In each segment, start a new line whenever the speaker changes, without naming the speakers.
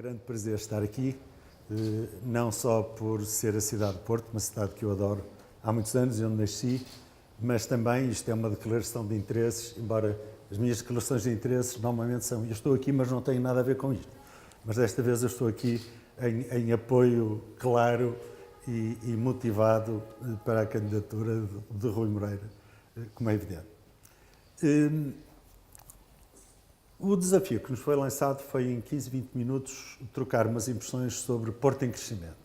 grande prazer estar aqui, não só por ser a cidade de Porto, uma cidade que eu adoro há muitos anos e onde nasci, mas também isto é uma declaração de interesses, embora as minhas declarações de interesses normalmente são eu estou aqui, mas não tenho nada a ver com isto. Mas desta vez eu estou aqui em apoio claro e motivado para a candidatura de Rui Moreira, como é evidente. O desafio que nos foi lançado foi, em 15, 20 minutos, trocar umas impressões sobre Porto em crescimento.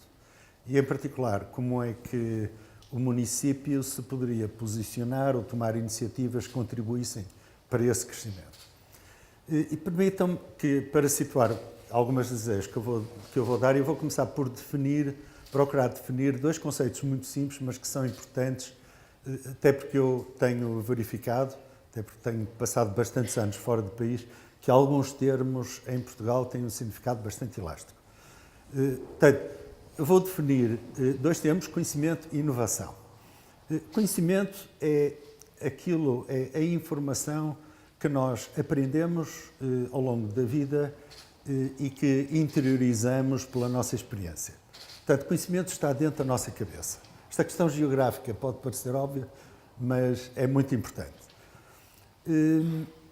E, em particular, como é que o município se poderia posicionar ou tomar iniciativas que contribuíssem para esse crescimento. E permitam-me que, para situar algumas das ideias que eu vou dar, eu vou começar por procurar definir dois conceitos muito simples, mas que são importantes, até porque eu tenho verificado, até porque tenho passado bastantes anos fora do país, que alguns termos em Portugal têm um significado bastante elástico. Portanto, eu vou definir dois termos, conhecimento e inovação. Conhecimento é a informação que nós aprendemos ao longo da vida e que interiorizamos pela nossa experiência. Portanto, conhecimento está dentro da nossa cabeça. Esta questão geográfica pode parecer óbvia, mas é muito importante.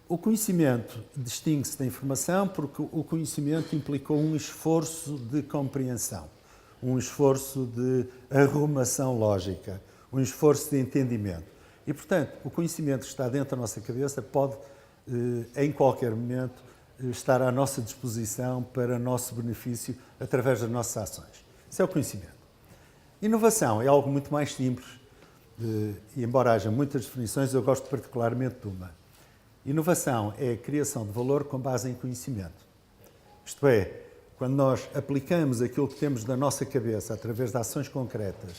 O conhecimento distingue-se da informação porque o conhecimento implicou um esforço de compreensão, um esforço de arrumação lógica, um esforço de entendimento. E, portanto, o conhecimento que está dentro da nossa cabeça pode, em qualquer momento, estar à nossa disposição para nosso benefício através das nossas ações. Isso é o conhecimento. Inovação é algo muito mais simples e, embora haja muitas definições, eu gosto particularmente de uma. Inovação é a criação de valor com base em conhecimento. Isto é, quando nós aplicamos aquilo que temos na nossa cabeça através de ações concretas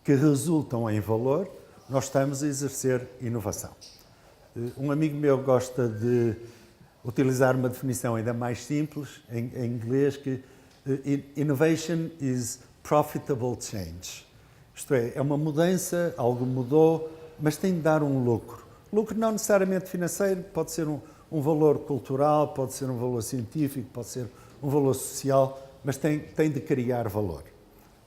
que resultam em valor, nós estamos a exercer inovação. Um amigo meu gosta de utilizar uma definição ainda mais simples, em inglês, que innovation is profitable change. Isto é uma mudança, algo mudou, mas tem de dar um lucro. Lucro não necessariamente financeiro, pode ser um valor cultural, pode ser um valor científico, pode ser um valor social, mas tem de criar valor.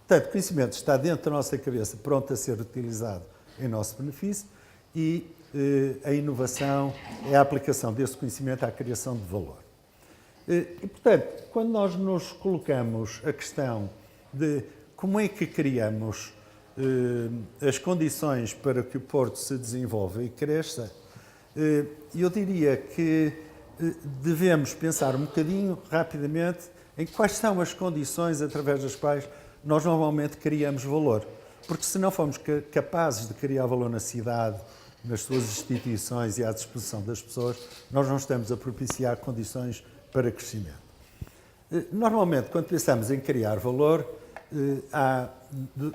Portanto, o conhecimento está dentro da nossa cabeça, pronto a ser utilizado em nosso benefício e a inovação é a aplicação desse conhecimento à criação de valor. E, portanto, quando nós nos colocamos a questão de como é que criamos as condições para que o Porto se desenvolva e cresça, eu diria que devemos pensar um bocadinho, rapidamente, em quais são as condições através das quais nós normalmente criamos valor. Porque se não formos capazes de criar valor na cidade, nas suas instituições e à disposição das pessoas, nós não estamos a propiciar condições para crescimento. Normalmente, quando pensamos em criar valor, há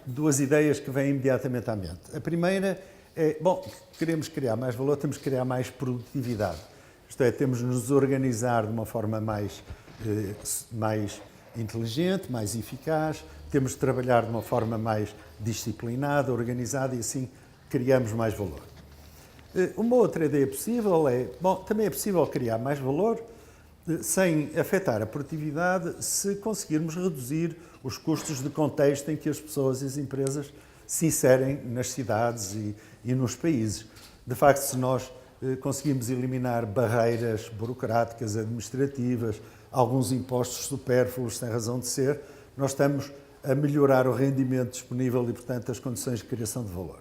duas ideias que vêm imediatamente à mente. A primeira é, queremos criar mais valor, temos que criar mais produtividade. Isto é, temos de nos organizar de uma forma mais inteligente, mais eficaz, temos de trabalhar de uma forma mais disciplinada, organizada e assim criamos mais valor. Uma outra ideia possível é, também é possível criar mais valor sem afetar a produtividade se conseguirmos reduzir os custos de contexto em que as pessoas e as empresas se inserem nas cidades e nos países. De facto, se nós conseguimos eliminar barreiras burocráticas, administrativas, alguns impostos supérfluos sem razão de ser, nós estamos a melhorar o rendimento disponível e, portanto, as condições de criação de valor.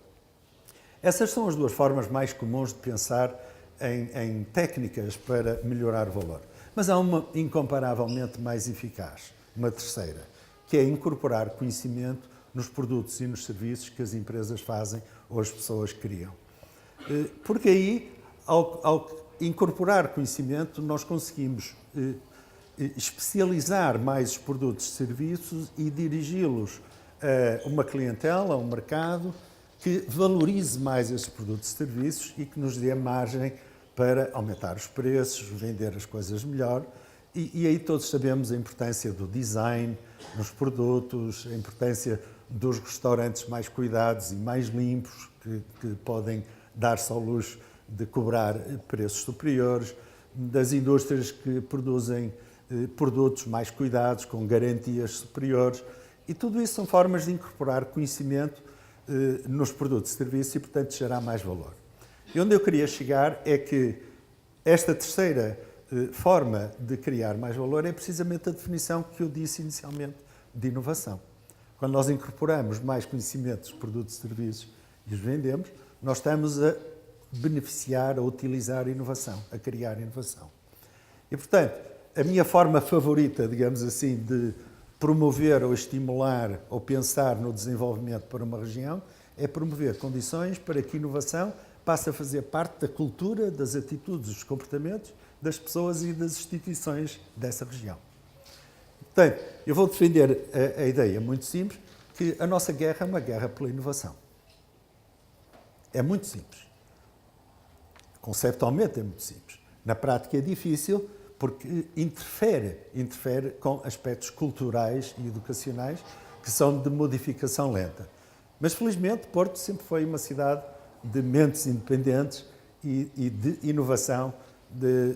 Essas são as duas formas mais comuns de pensar em técnicas para melhorar o valor. Mas há uma incomparavelmente mais eficaz, uma terceira, que é incorporar conhecimento nos produtos e nos serviços que as empresas fazem ou as pessoas criam. Porque aí, ao incorporar conhecimento, nós conseguimos especializar mais os produtos e serviços e dirigi-los a uma clientela, a um mercado, que valorize mais esses produtos e serviços e que nos dê margem para aumentar os preços, vender as coisas melhor. E aí todos sabemos a importância do design nos produtos, a importância dos restaurantes mais cuidados e mais limpos, que podem dar-se ao luxo de cobrar preços superiores, das indústrias que produzem produtos mais cuidados, com garantias superiores. E tudo isso são formas de incorporar conhecimento nos produtos e serviços e, portanto, gerar mais valor. E onde eu queria chegar é que esta terceira forma de criar mais valor é precisamente a definição que eu disse inicialmente de inovação. Quando nós incorporamos mais conhecimentos, produtos e serviços e os vendemos, nós estamos a beneficiar, a utilizar a inovação, a criar inovação. E, portanto, a minha forma favorita, digamos assim, de promover ou estimular ou pensar no desenvolvimento para uma região é promover condições para que a inovação passe a fazer parte da cultura, das atitudes, dos comportamentos das pessoas e das instituições dessa região. Portanto, eu vou defender a ideia muito simples que a nossa guerra é uma guerra pela inovação. É muito simples. Conceptualmente é muito simples. Na prática é difícil porque interfere com aspectos culturais e educacionais que são de modificação lenta. Mas, felizmente, Porto sempre foi uma cidade de mentes independentes e de inovação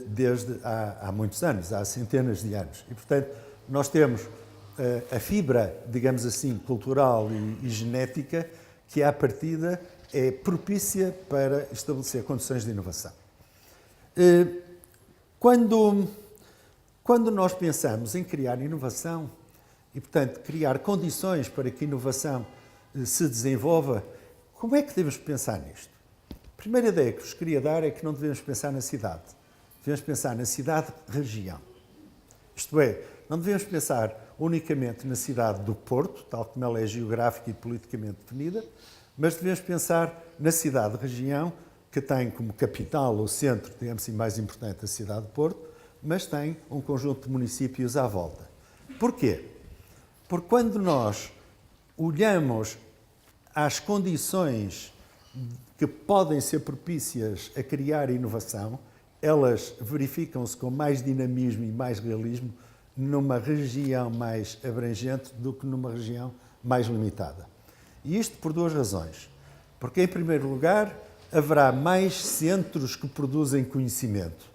desde há muitos anos, há centenas de anos. E, portanto, nós temos a fibra, digamos assim, cultural e genética que, à partida, é propícia para estabelecer condições de inovação. Quando nós pensamos em criar inovação e, portanto, criar condições para que a inovação se desenvolva, como é que devemos pensar nisto? A primeira ideia que vos queria dar é que não devemos pensar na cidade. Devemos pensar na cidade-região. Isto é, não devemos pensar unicamente na cidade do Porto, tal como ela é geográfica e politicamente definida, mas devemos pensar na cidade-região, que tem como capital o centro, digamos assim, mais importante, a cidade de Porto, mas tem um conjunto de municípios à volta. Porquê? Porque quando nós olhamos às condições que podem ser propícias a criar inovação, elas verificam-se com mais dinamismo e mais realismo numa região mais abrangente do que numa região mais limitada. E isto por duas razões. Porque, em primeiro lugar, haverá mais centros que produzem conhecimento.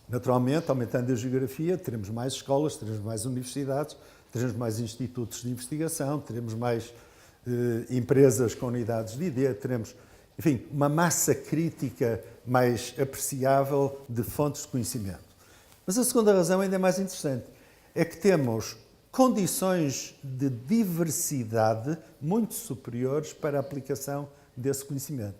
Naturalmente, aumentando a geografia, teremos mais escolas, teremos mais universidades, teremos mais institutos de investigação, teremos mais empresas com unidades de ID, teremos, enfim, uma massa crítica mais apreciável de fontes de conhecimento. Mas a segunda razão ainda é mais interessante, é que temos condições de diversidade muito superiores para a aplicação desse conhecimento.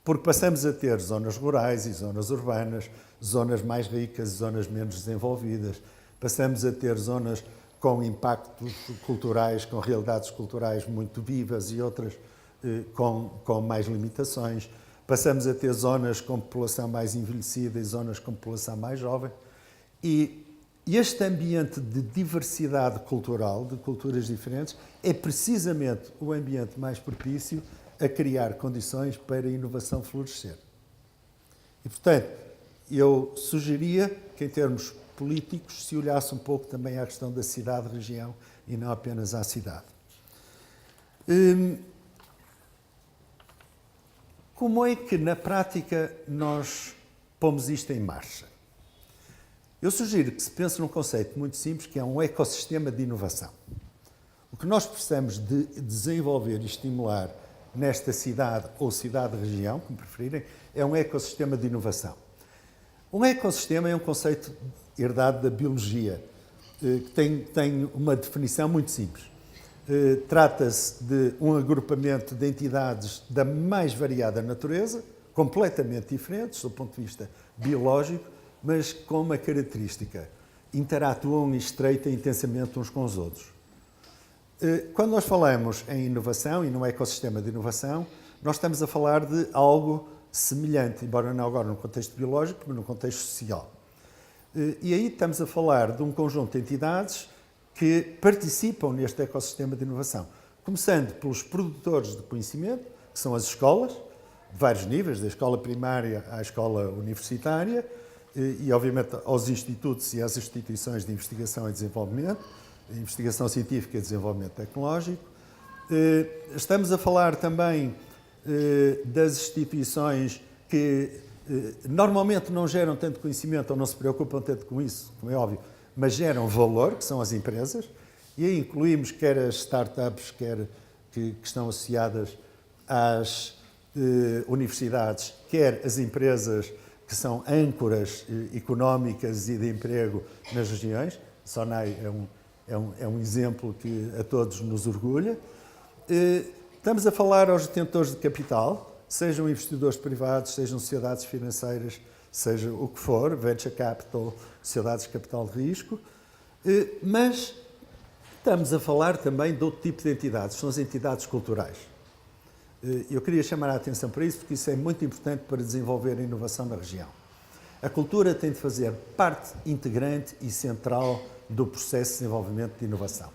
Porque passamos a ter zonas rurais e zonas urbanas, zonas mais ricas e zonas menos desenvolvidas. Passamos a ter zonas com impactos culturais, com realidades culturais muito vivas e outras com mais limitações. Passamos a ter zonas com população mais envelhecida e zonas com população mais jovem. E este ambiente de diversidade cultural, de culturas diferentes, é precisamente o ambiente mais propício a criar condições para a inovação florescer. E, portanto, eu sugeria que, em termos políticos, se olhasse um pouco também à questão da cidade-região e não apenas à cidade. Como é que, na prática, nós pomos isto em marcha? Eu sugiro que se pense num conceito muito simples, que é um ecossistema de inovação. O que nós precisamos de desenvolver e estimular nesta cidade ou cidade-região, como preferirem, é um ecossistema de inovação. Um ecossistema é um conceito herdado da biologia, que tem uma definição muito simples. Trata-se de um agrupamento de entidades da mais variada natureza, completamente diferentes do ponto de vista biológico, mas com uma característica: interatuam e estreitam intensamente uns com os outros. Quando nós falamos em inovação e num ecossistema de inovação, nós estamos a falar de algo semelhante, embora não agora no contexto biológico, mas no contexto social. E aí estamos a falar de um conjunto de entidades que participam neste ecossistema de inovação, começando pelos produtores de conhecimento, que são as escolas, de vários níveis, da escola primária à escola universitária, e obviamente aos institutos e às instituições de investigação e desenvolvimento, investigação científica e desenvolvimento tecnológico. Estamos a falar também das instituições que normalmente não geram tanto conhecimento ou não se preocupam tanto com isso, como é óbvio, mas geram valor, que são as empresas, e aí incluímos quer as startups, quer que estão associadas às universidades, quer as empresas que são âncoras económicas e de emprego nas regiões. Sonai é um exemplo que a todos nos orgulha. Estamos a falar aos detentores de capital, sejam investidores privados, sejam sociedades financeiras, seja o que for, venture capital, sociedades de capital de risco, mas estamos a falar também de outro tipo de entidades, são as entidades culturais. Eu queria chamar a atenção para isso, porque isso é muito importante para desenvolver a inovação na região. A cultura tem de fazer parte integrante e central do processo de desenvolvimento de inovação.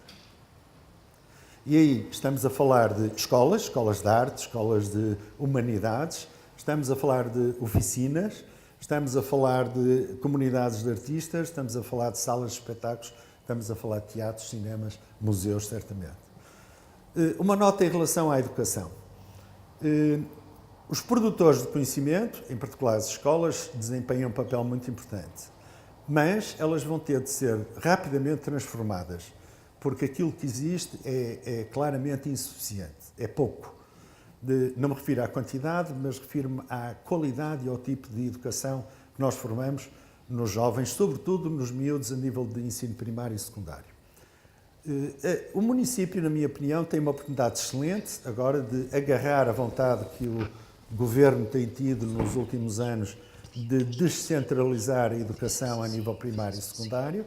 E aí estamos a falar de escolas de arte, escolas de humanidades, estamos a falar de oficinas, estamos a falar de comunidades de artistas, estamos a falar de salas de espetáculos, estamos a falar de teatros, cinemas, museus, certamente. Uma nota em relação à educação. Os produtores de conhecimento, em particular as escolas, desempenham um papel muito importante, mas elas vão ter de ser rapidamente transformadas, porque aquilo que existe é claramente insuficiente, é pouco. Não me refiro à quantidade, mas refiro-me à qualidade e ao tipo de educação que nós formamos nos jovens, sobretudo nos miúdos a nível de ensino primário e secundário. O município, na minha opinião, tem uma oportunidade excelente agora de agarrar a vontade que o governo tem tido nos últimos anos de descentralizar a educação a nível primário e secundário,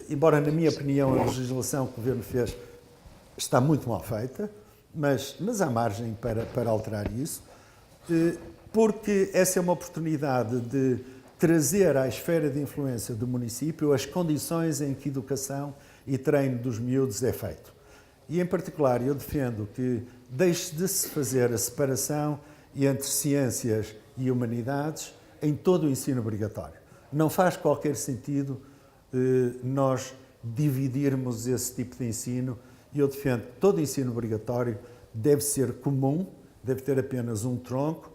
embora, na minha opinião, a legislação que o governo fez está muito mal feita, mas há margem para alterar isso, porque essa é uma oportunidade de trazer à esfera de influência do município as condições em que educação e treino dos miúdos é feito. E, em particular, eu defendo que deixe de se fazer a separação entre ciências e humanidades em todo o ensino obrigatório. Não faz qualquer sentido nós dividirmos esse tipo de ensino, e eu defendo que todo o ensino obrigatório deve ser comum, deve ter apenas um tronco,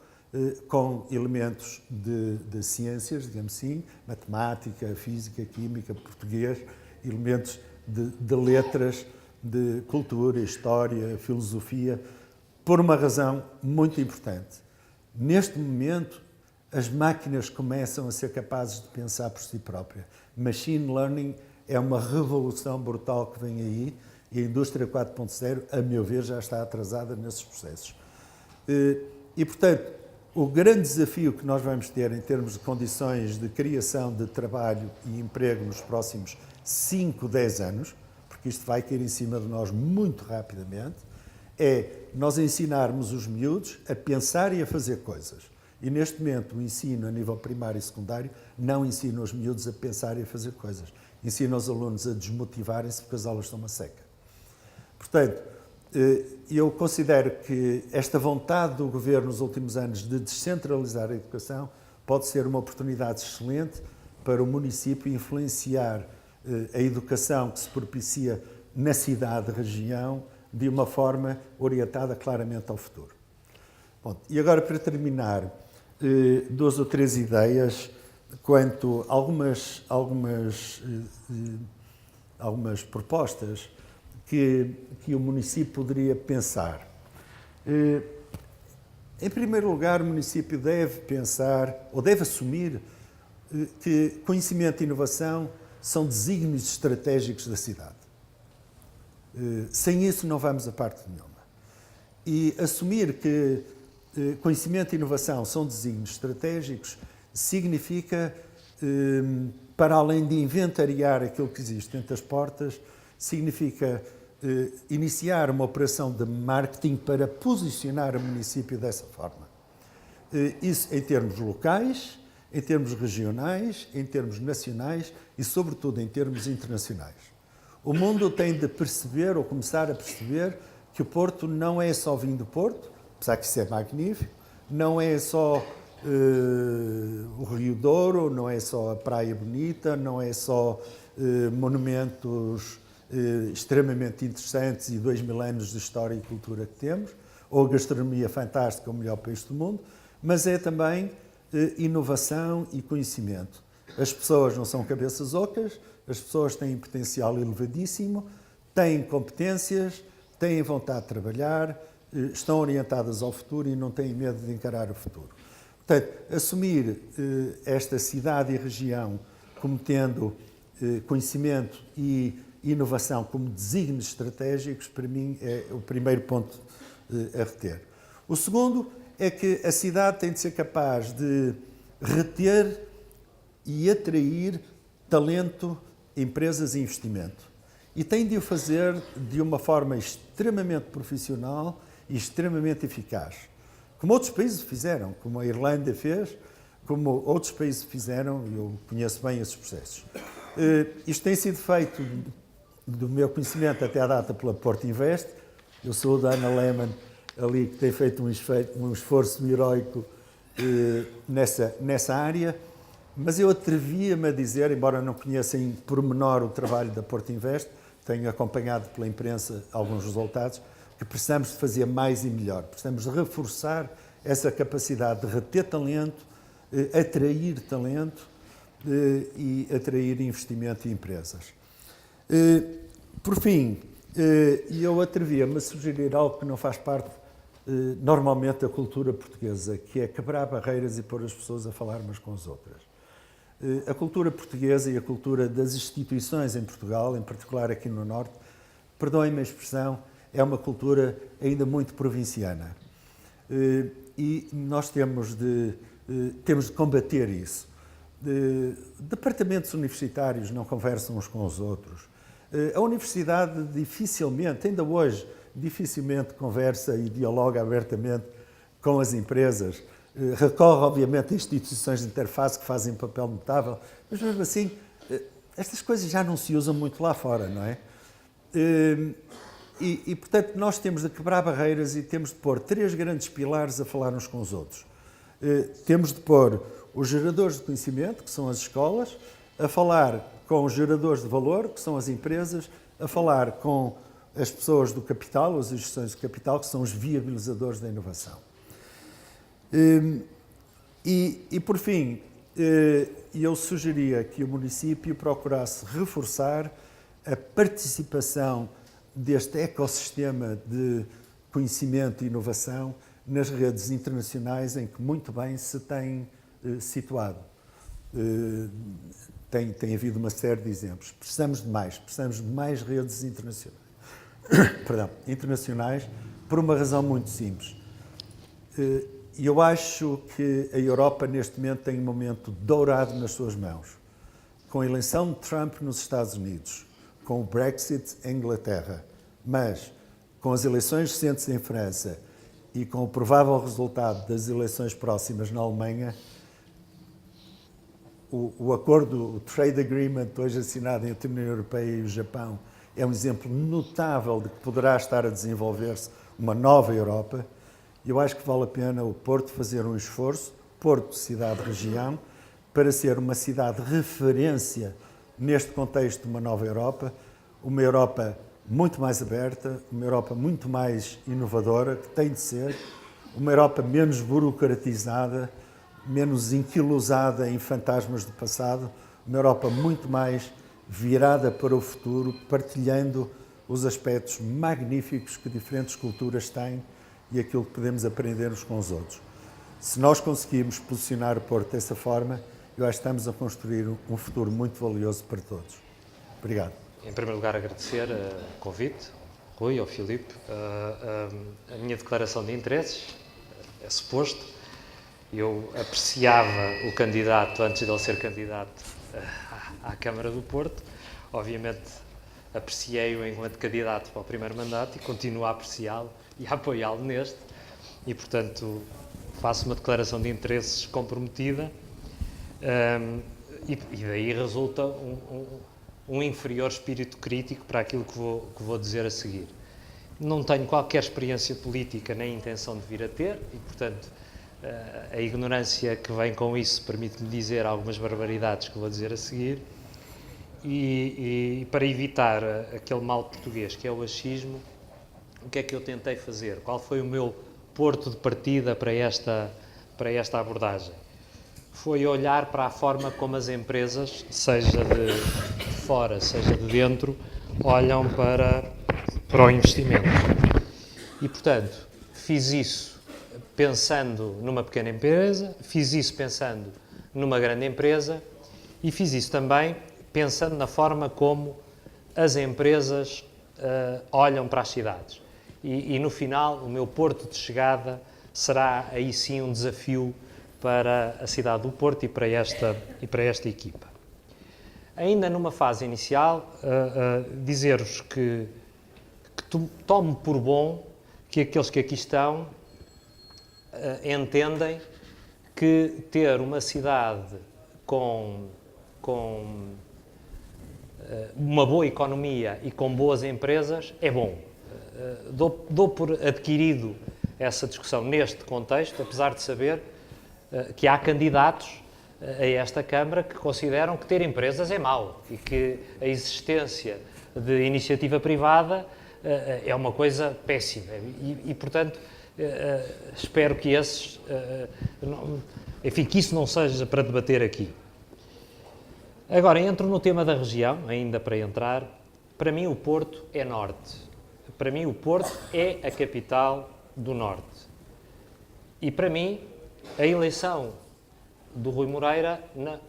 com elementos de ciências, digamos assim, matemática, física, química, português, elementos de letras, de cultura, história, filosofia, por uma razão muito importante. Neste momento, as máquinas começam a ser capazes de pensar por si próprias. Machine learning é uma revolução brutal que vem aí, e a indústria 4.0, a meu ver, já está atrasada nesses processos. E, portanto, o grande desafio que nós vamos ter em termos de condições de criação de trabalho e emprego nos próximos 5, 10 anos, porque isto vai cair em cima de nós muito rapidamente, é nós ensinarmos os miúdos a pensar e a fazer coisas. E, neste momento, o ensino a nível primário e secundário não ensina os miúdos a pensar e a fazer coisas. Ensina os alunos a desmotivarem-se porque as aulas estão uma seca. Portanto, eu considero que esta vontade do governo nos últimos anos de descentralizar a educação pode ser uma oportunidade excelente para o município influenciar a educação que se propicia na cidade, região, de uma forma orientada claramente ao futuro. Bom, e agora, para terminar, 2 ou 3 ideias quanto a algumas propostas que o município poderia pensar. Em primeiro lugar, o município deve pensar, ou deve assumir, que conhecimento e inovação são desígnios estratégicos da cidade. Sem isso não vamos a parte nenhuma. E assumir que conhecimento e inovação são desígnios estratégicos significa, para além de inventariar aquilo que existe entre as portas, significa iniciar uma operação de marketing para posicionar o município dessa forma. Isso em termos locais, em termos regionais, em termos nacionais e, sobretudo, em termos internacionais. O mundo tem de perceber, ou começar a perceber, que o Porto não é só vinho do Porto, apesar que isso é magnífico, não é só o Rio Douro, não é só a Praia Bonita, não é só monumentos extremamente interessantes e 2000 anos de história e cultura que temos, ou a gastronomia fantástica, o melhor país do mundo, mas é também inovação e conhecimento. As pessoas não são cabeças ocas, As pessoas têm potencial elevadíssimo, têm competências, têm vontade de trabalhar, estão orientadas ao futuro e não têm medo de encarar o futuro. Portanto, assumir esta cidade e região como tendo conhecimento e inovação como desígnios estratégicos, para mim, é o primeiro ponto a reter. O segundo é que a cidade tem de ser capaz de reter e atrair talento, empresas e investimento. E tem de o fazer de uma forma extremamente profissional e extremamente eficaz. Como outros países fizeram, como a Irlanda fez, como outros países fizeram, e eu conheço bem esses processos. Isto tem sido feito, do meu conhecimento até à data, pela Porto Invest. Eu sou da Ana Lehmann, ali, que tem feito um esforço heroico nessa área, mas eu atrevia-me a dizer, embora não conheça em pormenor o trabalho da Porto Invest, tenho acompanhado pela imprensa alguns resultados, que precisamos de fazer mais e melhor. Precisamos de reforçar essa capacidade de reter talento, atrair talento e atrair investimento e empresas. Por fim, eu atrevia-me a sugerir algo que não faz parte normalmente da cultura portuguesa, que é quebrar barreiras e pôr as pessoas a falar umas com as outras. A cultura portuguesa e a cultura das instituições em Portugal, em particular aqui no Norte, perdoem-me a expressão, é uma cultura ainda muito provinciana. E nós temos de combater isso. Departamentos universitários não conversam uns com os outros. A universidade dificilmente, ainda hoje, dificilmente conversa e dialoga abertamente com as empresas. Recorre, obviamente, a instituições de interface que fazem um papel notável, mas mesmo assim, estas coisas já não se usam muito lá fora, não é? E, portanto, nós temos de quebrar barreiras e temos de pôr 3 grandes pilares a falar uns com os outros. Temos de pôr os geradores de conhecimento, que são as escolas, a falar com os geradores de valor, que são as empresas, a falar com as pessoas do capital, as gestões do capital, que são os viabilizadores da inovação. E por fim, eu sugeria que o município procurasse reforçar a participação deste ecossistema de conhecimento e inovação nas redes internacionais em que muito bem se tem situado. Tem havido uma série de exemplos. Precisamos de mais redes internacionais. Internacionais, por uma razão muito simples. Eu acho que a Europa, neste momento, tem um momento dourado nas suas mãos. Com a eleição de Trump nos Estados Unidos, com o Brexit em Inglaterra, mas com as eleições recentes em França e com o provável resultado das eleições próximas na Alemanha, o acordo, o Trade Agreement, hoje assinado entre a União Europeia e o Japão, é um exemplo notável de que poderá estar a desenvolver-se uma nova Europa. Eu acho que vale a pena o Porto fazer um esforço, Porto, cidade-região, para ser uma cidade de referência neste contexto de uma nova Europa, uma Europa muito mais aberta, uma Europa muito mais inovadora, que tem de ser, uma Europa menos burocratizada, menos enquilosada em fantasmas do passado, uma Europa muito mais virada para o futuro, partilhando os aspectos magníficos que diferentes culturas têm e aquilo que podemos aprender uns com os outros. Se nós conseguirmos posicionar o Porto dessa forma, eu acho que estamos a construir um futuro muito valioso para todos. Obrigado.
Em primeiro lugar, agradecer o convite, Rui, ao Filipe, a minha declaração de interesses, é suposto. Eu apreciava o candidato antes de ele ser candidato à Câmara do Porto. Obviamente, apreciei-o enquanto candidato para o primeiro mandato e continuo a apreciá-lo e a apoiá-lo neste. E, portanto, faço uma declaração de interesses comprometida e daí resulta um inferior espírito crítico para aquilo que vou dizer a seguir. Não tenho qualquer experiência política nem intenção de vir a ter e, portanto, a ignorância que vem com isso permite-me dizer algumas barbaridades que vou dizer a seguir e para evitar aquele mal português que é o achismo, o que é que eu tentei fazer? Qual foi o meu ponto de partida para esta abordagem? Foi olhar para a forma como as empresas, seja de fora, seja de dentro, olham para o investimento. E, portanto, fiz isso pensando numa pequena empresa, fiz isso pensando numa grande empresa e fiz isso também pensando na forma como as empresas olham para as cidades. E no final, o meu porto de chegada será aí sim um desafio para a cidade do Porto e para esta equipa. Ainda numa fase inicial, dizer-vos que tomo por bom que aqueles que aqui estão entendem que ter uma cidade com uma boa economia e com boas empresas é bom. Dou por adquirido essa discussão neste contexto, apesar de saber que há candidatos a esta Câmara que consideram que ter empresas é mau e que a existência de iniciativa privada é uma coisa péssima. E portanto, espero que que isso não seja para debater aqui. Agora, entro no tema da região, ainda para entrar. Para mim, o Porto é Norte. Para mim, o Porto é a capital do Norte. E para mim, a eleição do Rui Moreira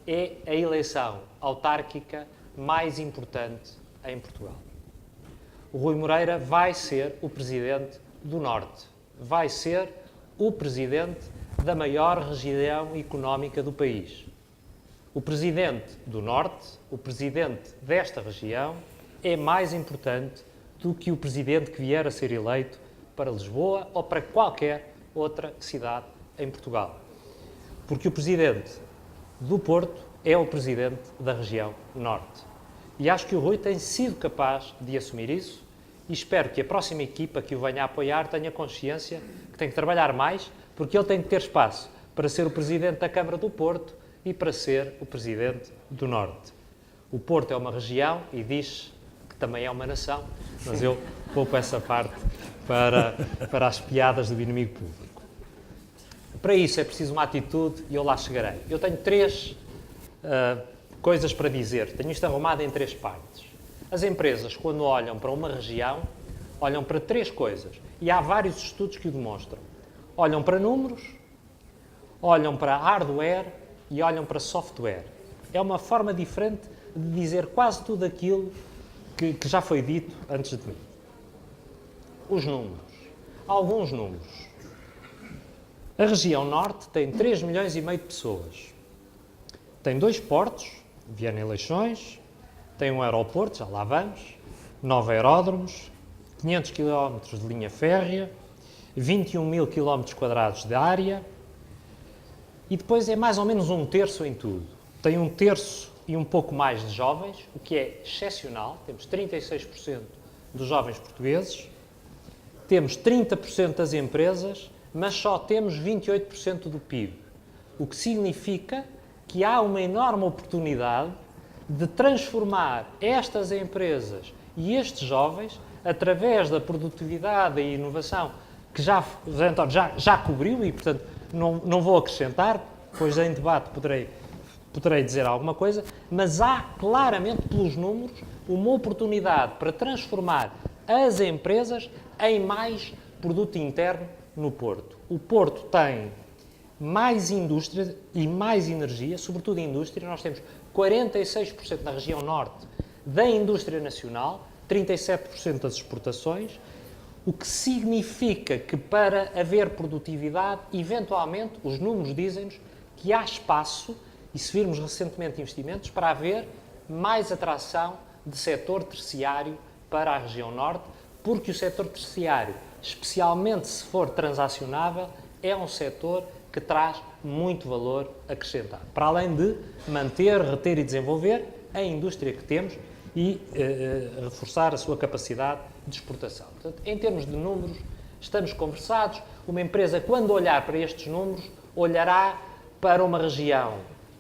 é a eleição autárquica mais importante em Portugal. O Rui Moreira vai ser o presidente do Norte. Vai ser o presidente da maior região económica do país. O presidente do Norte, o presidente desta região, é mais importante do que o presidente que vier a ser eleito para Lisboa ou para qualquer outra cidade em Portugal. Porque o presidente do Porto é o presidente da região Norte. E acho que o Rui tem sido capaz de assumir isso e espero que a próxima equipa que o venha a apoiar tenha consciência que tem que trabalhar mais, porque ele tem que ter espaço para ser o presidente da Câmara do Porto e para ser o presidente do Norte. O Porto é uma região e diz que também é uma nação, mas eu poupo essa parte para as piadas do inimigo público. Para isso é preciso uma atitude e eu lá chegarei. Eu tenho 3 coisas para dizer. Tenho isto arrumado em 3 partes. As empresas, quando olham para uma região, olham para 3 coisas. E há vários estudos que o demonstram. Olham para números, olham para hardware e olham para software. É uma forma diferente de dizer quase tudo aquilo que já foi dito antes de mim. Os números. Alguns números. A região Norte tem 3,5 milhões de pessoas. Tem 2 portos, Viana e Leixões, tem um aeroporto, já lá vamos, 9 aeródromos, 500 km de linha férrea, 21 mil km quadrados de área e depois é mais ou menos 1/3 em tudo. Tem 1/3 e um pouco mais de jovens, o que é excepcional. Temos 36% dos jovens portugueses, temos 30% das empresas, mas só temos 28% do PIB, o que significa que há uma enorme oportunidade de transformar estas empresas e estes jovens, através da produtividade e inovação, que já cobriu e, portanto, não vou acrescentar, depois em debate poderei dizer alguma coisa, mas há claramente, pelos números, uma oportunidade para transformar as empresas em mais produto interno no Porto. O Porto tem mais indústria e mais energia, sobretudo indústria. Nós temos 46% na região Norte da indústria nacional, 37% das exportações, o que significa que para haver produtividade, eventualmente, os números dizem-nos que há espaço, e se virmos recentemente investimentos, para haver mais atração de setor terciário para a região Norte, porque o setor terciário, especialmente se for transacionável, é um setor que traz muito valor acrescentado, para além de manter, reter e desenvolver a indústria que temos e reforçar a sua capacidade de exportação. Portanto, em termos de números, estamos conversados. Uma empresa, quando olhar para estes números, olhará para uma região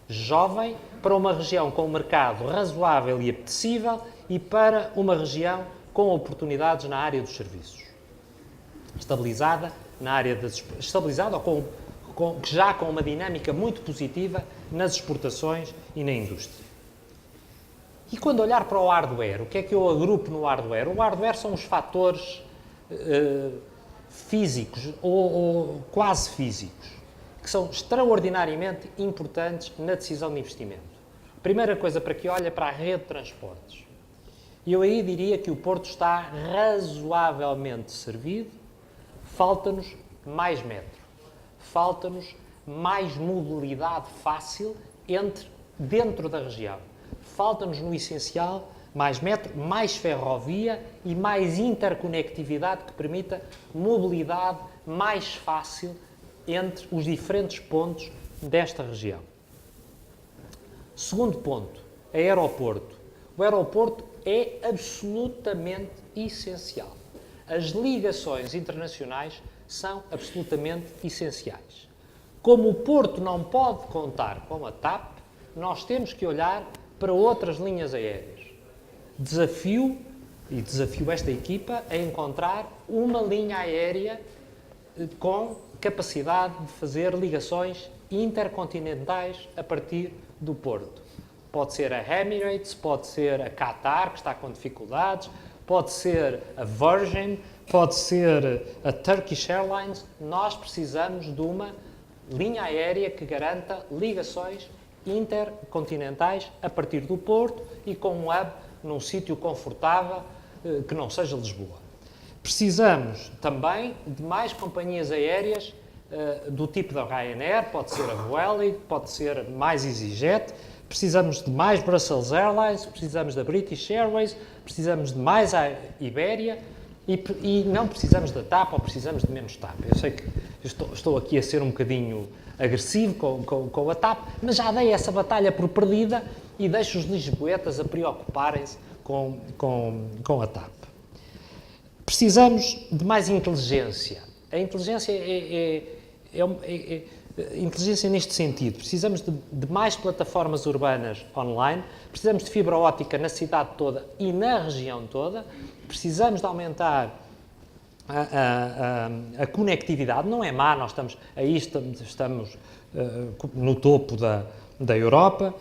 jovem, para uma região com um mercado razoável e apetecível e para uma região com oportunidades na área dos serviços. Estabilizada na área estabilizada ou já com uma dinâmica muito positiva nas exportações e na indústria.
E quando olhar para o hardware, o que é que eu agrupo no hardware? O hardware são os fatores físicos ou quase físicos, que são extraordinariamente importantes na decisão de investimento. Primeira coisa para que olha para a rede de transportes. E eu aí diria que o Porto está razoavelmente servido, falta-nos mais metro, falta-nos mais mobilidade fácil dentro da região. Falta-nos no essencial mais metro, mais ferrovia e mais interconectividade que permita mobilidade mais fácil entre os diferentes pontos desta região. Segundo ponto, aeroporto. O aeroporto é absolutamente essencial. As ligações internacionais são absolutamente essenciais. Como o Porto não pode contar com a TAP, nós temos que olhar para outras linhas aéreas. Desafio esta equipa a encontrar uma linha aérea com capacidade de fazer ligações intercontinentais a partir do Porto. Pode ser a Emirates, pode ser a Qatar, que está com dificuldades, pode ser a Virgin, pode ser a Turkish Airlines. Nós precisamos de uma linha aérea que garanta ligações intercontinentais a partir do Porto e com um hub num sítio confortável que não seja Lisboa. Precisamos também de mais companhias aéreas do tipo da Ryanair, pode ser a Vueling, pode ser mais EasyJet. Precisamos de mais Brussels Airlines, precisamos da British Airways, precisamos de mais a Iberia e não precisamos da TAP ou precisamos de menos TAP. Eu sei que estou aqui a ser um bocadinho agressivo com a TAP, mas já dei essa batalha por perdida e deixo os lisboetas a preocuparem-se com a TAP. Precisamos de mais inteligência. A inteligência inteligência neste sentido. Precisamos de mais plataformas urbanas online, precisamos de fibra óptica na cidade toda e na região toda, precisamos de aumentar a conectividade. Não é má, nós estamos no topo da Europa.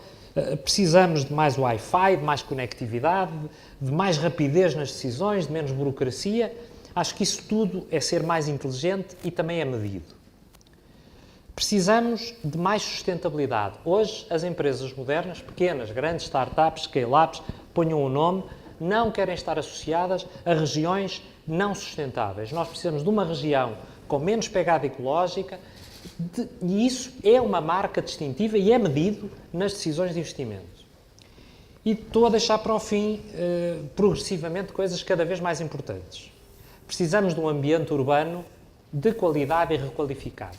Precisamos de mais Wi-Fi, de mais conectividade, de mais rapidez nas decisões, de menos burocracia. Acho que isso tudo é ser mais inteligente e também é medido. Precisamos de mais sustentabilidade. Hoje, as empresas modernas, pequenas, grandes, startups, scale-ups, ponham o nome, não querem estar associadas a regiões não sustentáveis. Nós precisamos de uma região com menos pegada ecológica e isso é uma marca distintiva e é medido nas decisões de investimento. E estou a deixar para o fim, progressivamente, coisas cada vez mais importantes. Precisamos de um ambiente urbano de qualidade e requalificado.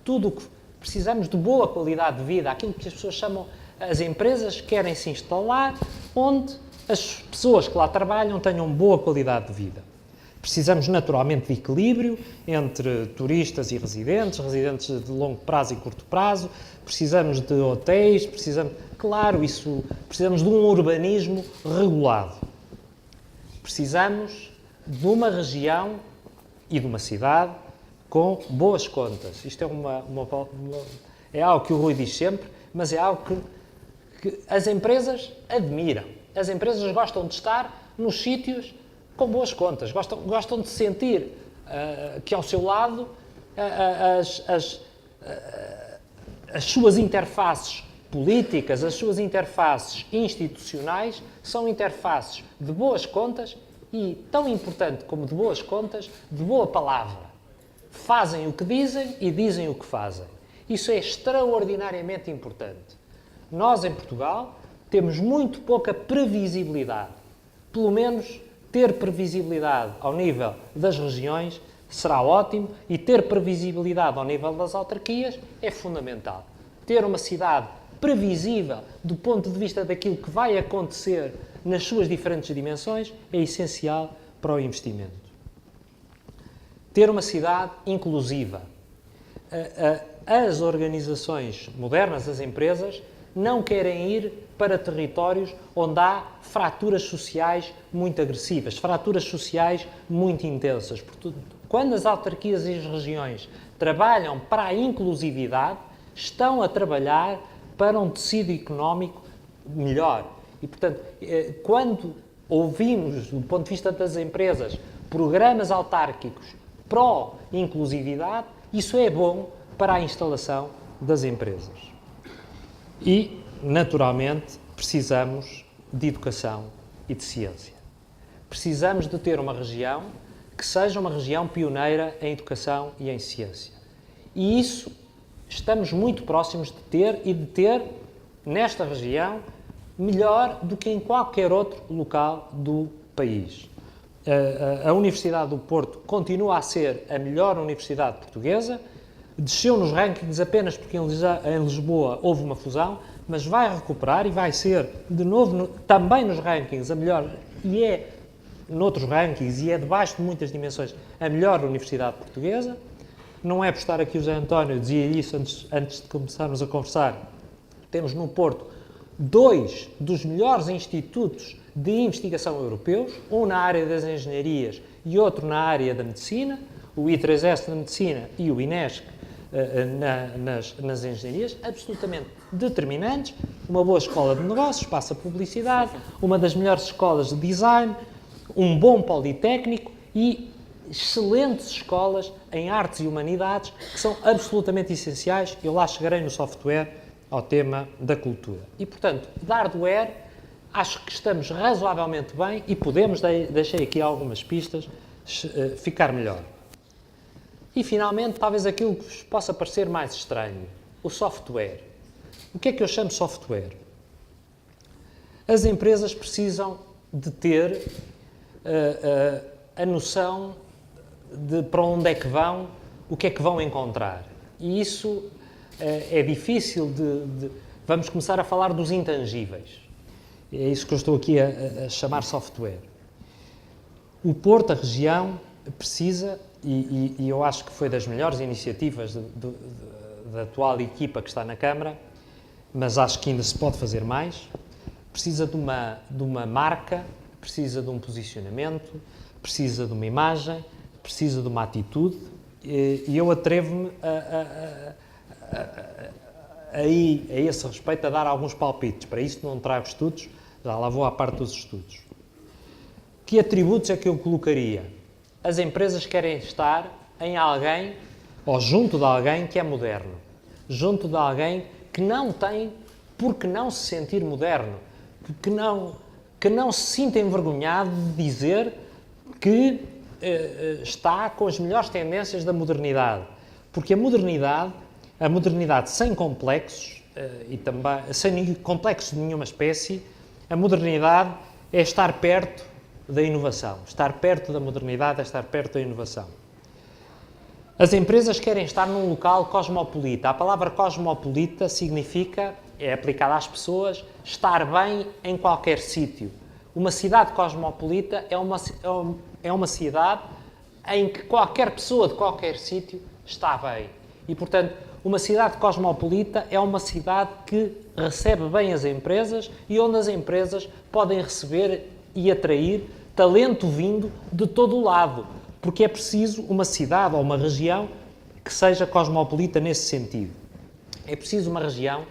Tudo o que precisamos de boa qualidade de vida, aquilo que as pessoas chamam, as empresas querem se instalar onde as pessoas que lá trabalham tenham boa qualidade de vida. Precisamos naturalmente de equilíbrio entre turistas e residentes de longo prazo e curto prazo, precisamos de hotéis, precisamos de um urbanismo regulado. Precisamos de uma região e de uma cidade com boas contas. Isto é algo que o Rui diz sempre, mas é algo que as empresas admiram. As empresas gostam de estar nos sítios com boas contas, gostam de sentir que ao seu lado as suas interfaces políticas, as suas interfaces institucionais são interfaces de boas contas e, tão importante como de boas contas, de boa palavra. Fazem o que dizem e dizem o que fazem. Isso é extraordinariamente importante. Nós, em Portugal, temos muito pouca previsibilidade. Pelo menos ter previsibilidade ao nível das regiões será ótimo e ter previsibilidade ao nível das autarquias é fundamental. Ter uma cidade previsível do ponto de vista daquilo que vai acontecer nas suas diferentes dimensões é essencial para o investimento. Ter uma cidade inclusiva. As organizações modernas, as empresas, não querem ir para territórios onde há fraturas sociais muito agressivas, fraturas sociais muito intensas. Portanto, quando as autarquias e as regiões trabalham para a inclusividade, estão a trabalhar para um tecido económico melhor. E, portanto, quando ouvimos, do ponto de vista das empresas, programas autárquicos pró-inclusividade, isso é bom para a instalação das empresas. E, naturalmente, precisamos de educação e de ciência. Precisamos de ter uma região que seja uma região pioneira em educação e em ciência. E isso estamos muito próximos de ter, e de ter nesta região melhor do que em qualquer outro local do país. A Universidade do Porto continua a ser a melhor universidade portuguesa, desceu nos rankings apenas porque em Lisboa houve uma fusão, mas vai recuperar e vai ser, de novo, também nos rankings a melhor, e é, noutros rankings, e é debaixo de muitas dimensões, a melhor universidade portuguesa. Não é por estar aqui o José António, dizia isso antes de começarmos a conversar. Temos no Porto 2 dos melhores institutos de investigação europeus, um na área das engenharias e outro na área da medicina, o I3S na medicina e o INESC nas engenharias, absolutamente determinantes. Uma boa escola de negócios, passa publicidade, uma das melhores escolas de design, um bom politécnico e excelentes escolas em artes e humanidades que são absolutamente essenciais. Eu lá chegarei no software ao tema da cultura. E, portanto, de hardware, acho que estamos razoavelmente bem e podemos, deixei aqui algumas pistas, ficar melhor. E, finalmente, talvez aquilo que vos possa parecer mais estranho, o software. O que é que eu chamo de software? As empresas precisam de ter a noção de para onde é que vão, o que é que vão encontrar. E isso é difícil Vamos começar a falar dos intangíveis. É isso que eu estou aqui a chamar software. O Porto, a região, precisa, e eu acho que foi das melhores iniciativas da atual equipa que está na Câmara, mas acho que ainda se pode fazer mais, precisa de uma marca, precisa de um posicionamento, precisa de uma imagem, precisa de uma atitude, e eu atrevo-me a esse respeito a dar alguns palpites. Para isso não trago estudos, já lá vou à parte dos estudos. Que atributos é que eu colocaria? As empresas querem estar em alguém, ou junto de alguém que é moderno, junto de alguém que não tem por que não se sentir moderno, que não se sinta envergonhado de dizer que está com as melhores tendências da modernidade. Porque a modernidade sem complexos, e também sem complexos de nenhuma espécie, a modernidade é estar perto da inovação. Estar perto da modernidade é estar perto da inovação. As empresas querem estar num local cosmopolita. A palavra cosmopolita significa, é aplicada às pessoas, estar bem em qualquer sítio. Uma cidade cosmopolita é uma cidade em que qualquer pessoa de qualquer sítio está bem. E, portanto, uma cidade cosmopolita é uma cidade que recebe bem as empresas e onde as empresas podem receber e atrair talento vindo de todo o lado, porque é preciso uma cidade ou uma região que seja cosmopolita nesse sentido. É preciso uma região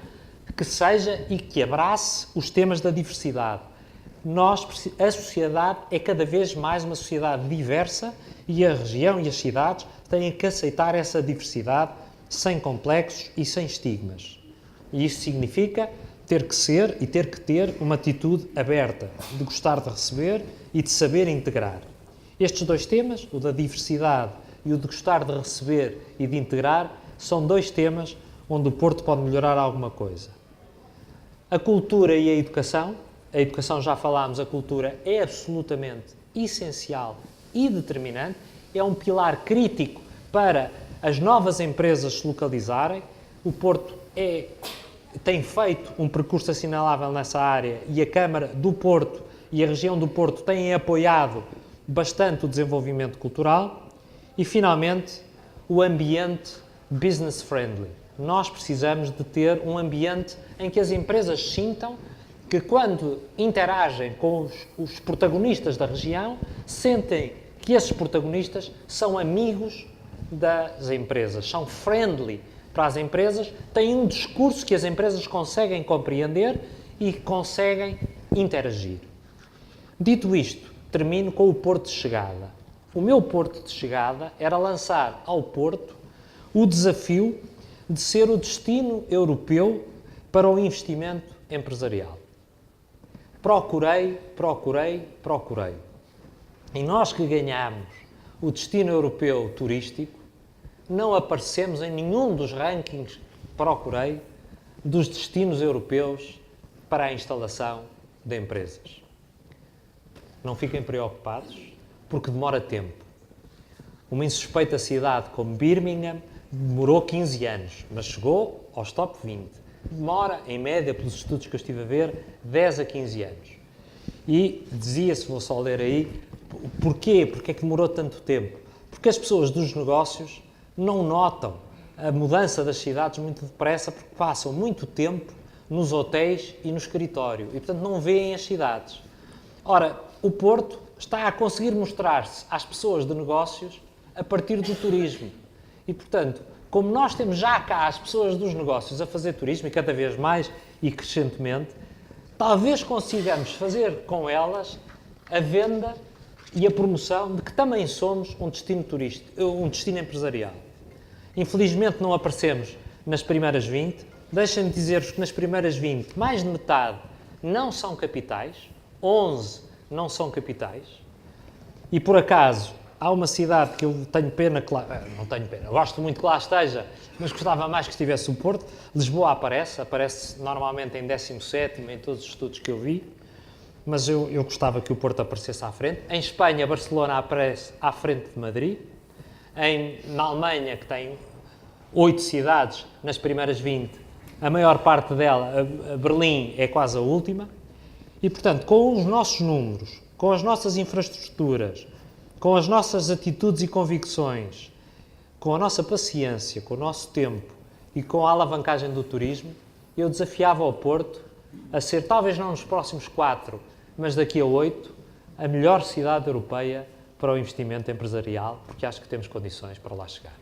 que seja e que abrace os temas da diversidade. A sociedade é cada vez mais uma sociedade diversa e a região e as cidades têm que aceitar essa diversidade sem complexos e sem estigmas. E isso significa ter que ser e ter que ter uma atitude aberta, de gostar de receber e de saber integrar. Estes dois temas, o da diversidade e o de gostar de receber e de integrar, são dois temas onde o Porto pode melhorar alguma coisa. A cultura e a educação já falámos, a cultura é absolutamente essencial e determinante, é um pilar crítico para as novas empresas se localizarem. O Porto tem feito um percurso assinalável nessa área e a Câmara do Porto e a região do Porto têm apoiado bastante o desenvolvimento cultural. E, finalmente, o ambiente business friendly. Nós precisamos de ter um ambiente em que as empresas sintam que, quando interagem com os protagonistas da região, sentem que esses protagonistas são amigos das empresas, são friendly para as empresas, têm um discurso que as empresas conseguem compreender e conseguem interagir. Dito isto, termino com o porto de chegada. O meu porto de chegada era lançar ao Porto o desafio de ser o destino europeu para o investimento empresarial. Procurei. E nós que ganhamos o destino europeu turístico, não aparecemos em nenhum dos rankings que procurei dos destinos europeus para a instalação de empresas. Não fiquem preocupados, porque demora tempo. Uma insuspeita cidade como Birmingham demorou 15 anos, mas chegou aos top 20. Demora, em média, pelos estudos que eu estive a ver, 10 a 15 anos. E dizia-se, vou só ler aí, porquê? Porque é que demorou tanto tempo? Porque as pessoas dos negócios não notam a mudança das cidades muito depressa, porque passam muito tempo nos hotéis e no escritório e, portanto, não veem as cidades. Ora, o Porto está a conseguir mostrar-se às pessoas de negócios a partir do turismo. E, portanto, como nós temos já cá as pessoas dos negócios a fazer turismo, e cada vez mais e crescentemente, talvez consigamos fazer com elas a venda e a promoção de que também somos um destino turístico, um destino empresarial. Infelizmente não aparecemos nas primeiras 20. Deixem-me dizer-vos que nas primeiras 20, mais de metade não são capitais, 11 não são capitais, e por acaso há uma cidade que eu tenho pena que lá... Não tenho pena, eu gosto muito que lá esteja, mas gostava mais que estivesse o Porto. Lisboa aparece normalmente em 17º em todos os estudos que eu vi, mas eu gostava que o Porto aparecesse à frente. Em Espanha, Barcelona aparece à frente de Madrid. Na Alemanha, que tem 8 cidades nas primeiras 20, a maior parte dela, a Berlim, é quase a última. E, portanto, com os nossos números, com as nossas infraestruturas, com as nossas atitudes e convicções, com a nossa paciência, com o nosso tempo e com a alavancagem do turismo, eu desafiava o Porto a ser, talvez não nos próximos 4, mas daqui a 8, a melhor cidade europeia para o investimento empresarial, porque acho que temos condições para lá chegar.